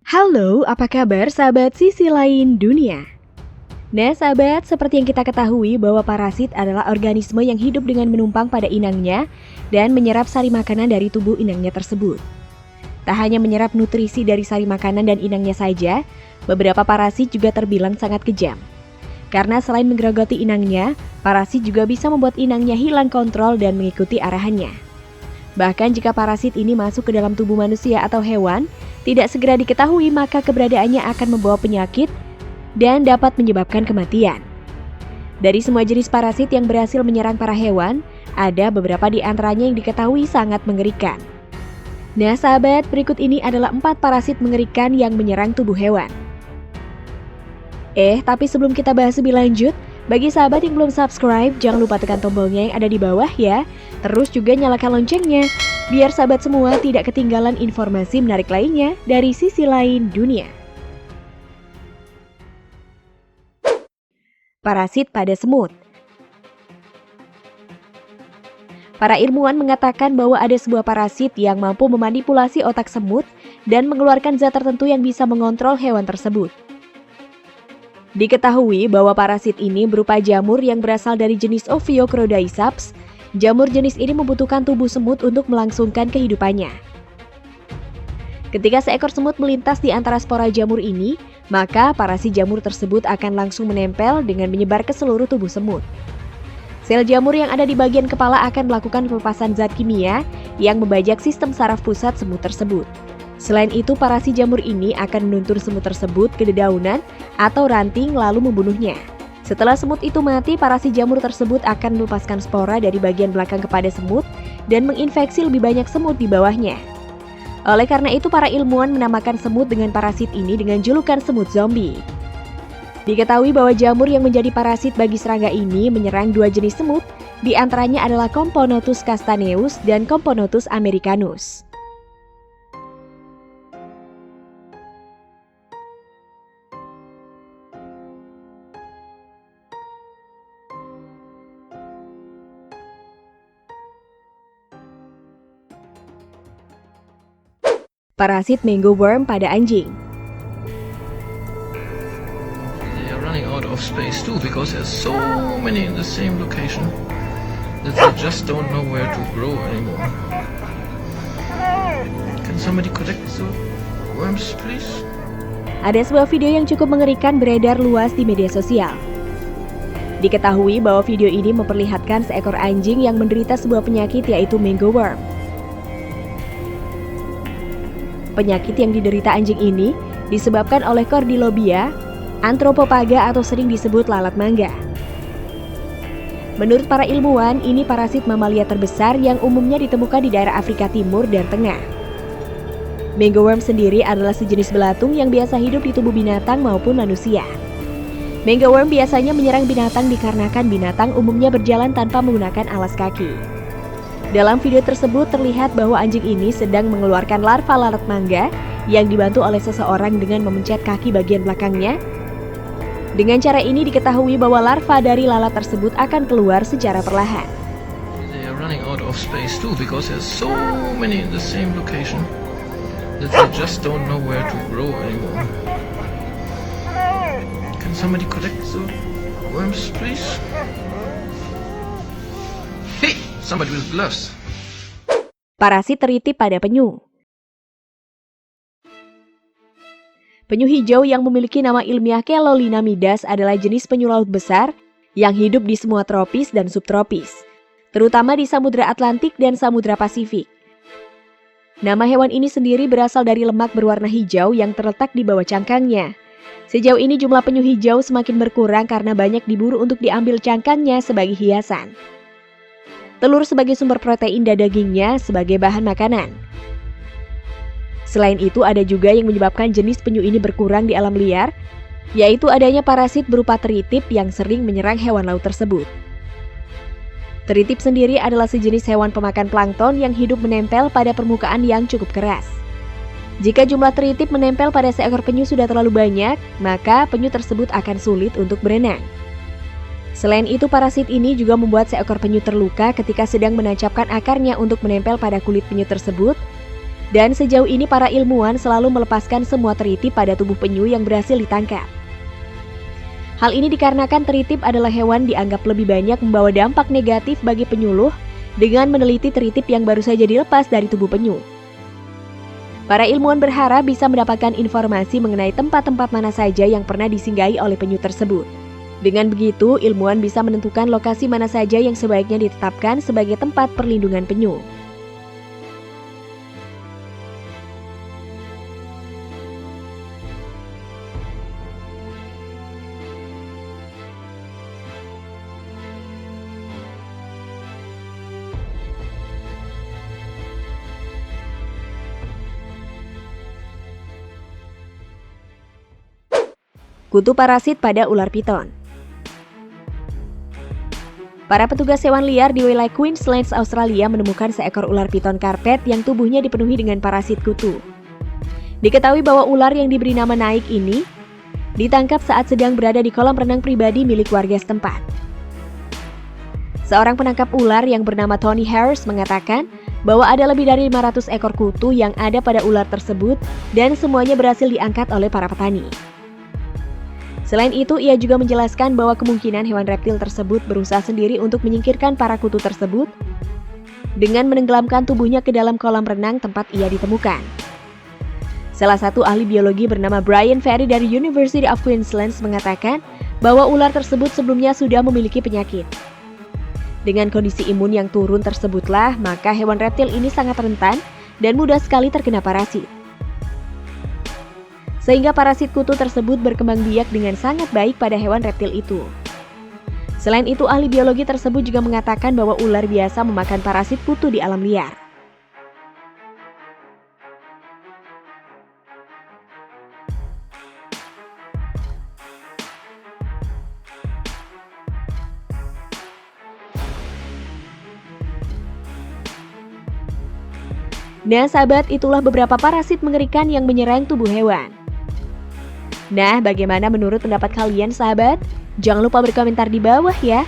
Halo, apa kabar sahabat sisi lain dunia? Nah sahabat, seperti yang kita ketahui bahwa parasit adalah organisme yang hidup dengan menumpang pada inangnya dan menyerap sari makanan dari tubuh inangnya tersebut. Tak hanya menyerap nutrisi dari sari makanan dan inangnya saja, beberapa parasit juga terbilang sangat kejam. Karena selain menggerogoti inangnya, parasit juga bisa membuat inangnya hilang kontrol dan mengikuti arahannya. Bahkan jika parasit ini masuk ke dalam tubuh manusia atau hewan, tidak segera diketahui maka keberadaannya akan membawa penyakit dan dapat menyebabkan kematian. Dari semua jenis parasit yang berhasil menyerang para hewan, ada beberapa di antaranya yang diketahui sangat mengerikan. Nah sahabat, berikut ini adalah 4 parasit mengerikan yang menyerang tubuh hewan. Tapi sebelum kita bahas lebih lanjut, bagi sahabat yang belum subscribe, jangan lupa tekan tombolnya yang ada di bawah ya. Terus juga nyalakan loncengnya, biar sahabat semua tidak ketinggalan informasi menarik lainnya dari sisi lain dunia. Parasit pada semut. Para ilmuwan mengatakan bahwa ada sebuah parasit yang mampu memanipulasi otak semut dan mengeluarkan zat tertentu yang bisa mengontrol hewan tersebut. Diketahui bahwa parasit ini berupa jamur yang berasal dari jenis Ophiochordaisaps. Jamur jenis ini membutuhkan tubuh semut untuk melangsungkan kehidupannya. Ketika seekor semut melintas di antara spora jamur ini, maka parasit jamur tersebut akan langsung menempel dengan menyebar ke seluruh tubuh semut. Sel jamur yang ada di bagian kepala akan melakukan pelepasan zat kimia yang membajak sistem saraf pusat semut tersebut. Selain itu, parasit jamur ini akan menuntun semut tersebut ke dedaunan atau ranting lalu membunuhnya. Setelah semut itu mati, parasit jamur tersebut akan melepaskan spora dari bagian belakang kepada semut dan menginfeksi lebih banyak semut di bawahnya. Oleh karena itu, para ilmuwan menamakan semut dengan parasit ini dengan julukan semut zombie. Diketahui bahwa jamur yang menjadi parasit bagi serangga ini menyerang 2 jenis semut, di antaranya adalah Componotus castaneus dan Componotus americanus. Parasit mango worm pada anjing. They are running out of space too because there's so many in the same location that they just don't know where to grow anymore. Can somebody collect the worms, please? Ada sebuah video yang cukup mengerikan beredar luas di media sosial. Diketahui bahwa video ini memperlihatkan seekor anjing yang menderita sebuah penyakit yaitu mango worm. Penyakit yang diderita anjing ini disebabkan oleh Cordylobbia anthropopaga atau sering disebut lalat mangga. Menurut para ilmuwan, ini parasit mamalia terbesar yang umumnya ditemukan di daerah Afrika Timur dan Tengah. Mango worm sendiri adalah sejenis belatung yang biasa hidup di tubuh binatang maupun manusia. Mango worm biasanya menyerang binatang dikarenakan binatang umumnya berjalan tanpa menggunakan alas kaki. Dalam video tersebut terlihat bahwa anjing ini sedang mengeluarkan larva lalat mangga yang dibantu oleh seseorang dengan memencet kaki bagian belakangnya. Dengan cara ini diketahui bahwa larva dari lalat tersebut akan keluar secara perlahan. They are running out of space too because there's so many in the same location that they just don't know where to grow anymore. Can somebody collect the worms, please? Hey, somebody with gloves. Parasit teritip pada penyu. Penyu hijau yang memiliki nama ilmiah Chelolina midas adalah jenis penyu laut besar yang hidup di semua tropis dan subtropis, terutama di Samudra Atlantik dan Samudra Pasifik. Nama hewan ini sendiri berasal dari lemak berwarna hijau yang terletak di bawah cangkangnya. Sejauh ini jumlah penyu hijau semakin berkurang karena banyak diburu untuk diambil cangkangnya sebagai hiasan. Telur sebagai sumber protein dan dagingnya sebagai bahan makanan. Selain itu, ada juga yang menyebabkan jenis penyu ini berkurang di alam liar, yaitu adanya parasit berupa teritip yang sering menyerang hewan laut tersebut. Teritip sendiri adalah sejenis hewan pemakan plankton yang hidup menempel pada permukaan yang cukup keras. Jika jumlah teritip menempel pada seekor penyu sudah terlalu banyak, maka penyu tersebut akan sulit untuk berenang. Selain itu, parasit ini juga membuat seekor penyu terluka ketika sedang menancapkan akarnya untuk menempel pada kulit penyu tersebut, Dan sejauh ini para ilmuwan selalu melepaskan semua teritip pada tubuh penyu yang berhasil ditangkap. Hal ini dikarenakan teritip adalah hewan dianggap lebih banyak membawa dampak negatif bagi penyuluh dengan meneliti teritip yang baru saja dilepas dari tubuh penyu. Para ilmuwan berharap bisa mendapatkan informasi mengenai tempat-tempat mana saja yang pernah disinggahi oleh penyu tersebut. Dengan begitu, ilmuwan bisa menentukan lokasi mana saja yang sebaiknya ditetapkan sebagai tempat perlindungan penyu. Kutu parasit pada ular piton. Para petugas hewan liar di wilayah Queensland, Australia menemukan seekor ular piton karpet yang tubuhnya dipenuhi dengan parasit kutu. Diketahui bahwa ular yang diberi nama Naik ini ditangkap saat sedang berada di kolam renang pribadi milik warga setempat. Seorang penangkap ular yang bernama Tony Harris mengatakan bahwa ada lebih dari 500 ekor kutu yang ada pada ular tersebut dan semuanya berhasil diangkat oleh para petani. Selain itu, ia juga menjelaskan bahwa kemungkinan hewan reptil tersebut berusaha sendiri untuk menyingkirkan para kutu tersebut dengan menenggelamkan tubuhnya ke dalam kolam renang tempat ia ditemukan. Salah satu ahli biologi bernama Brian Ferry dari University of Queensland mengatakan bahwa ular tersebut sebelumnya sudah memiliki penyakit. Dengan kondisi imun yang turun tersebutlah, maka hewan reptil ini sangat rentan dan mudah sekali terkena parasit. Sehingga parasit kutu tersebut berkembang biak dengan sangat baik pada hewan reptil itu. Selain itu, ahli biologi tersebut juga mengatakan bahwa ular biasa memakan parasit kutu di alam liar. Nah, sahabat, itulah beberapa parasit mengerikan yang menyerang tubuh hewan. Nah, bagaimana menurut pendapat kalian, sahabat? Jangan lupa berkomentar di bawah ya.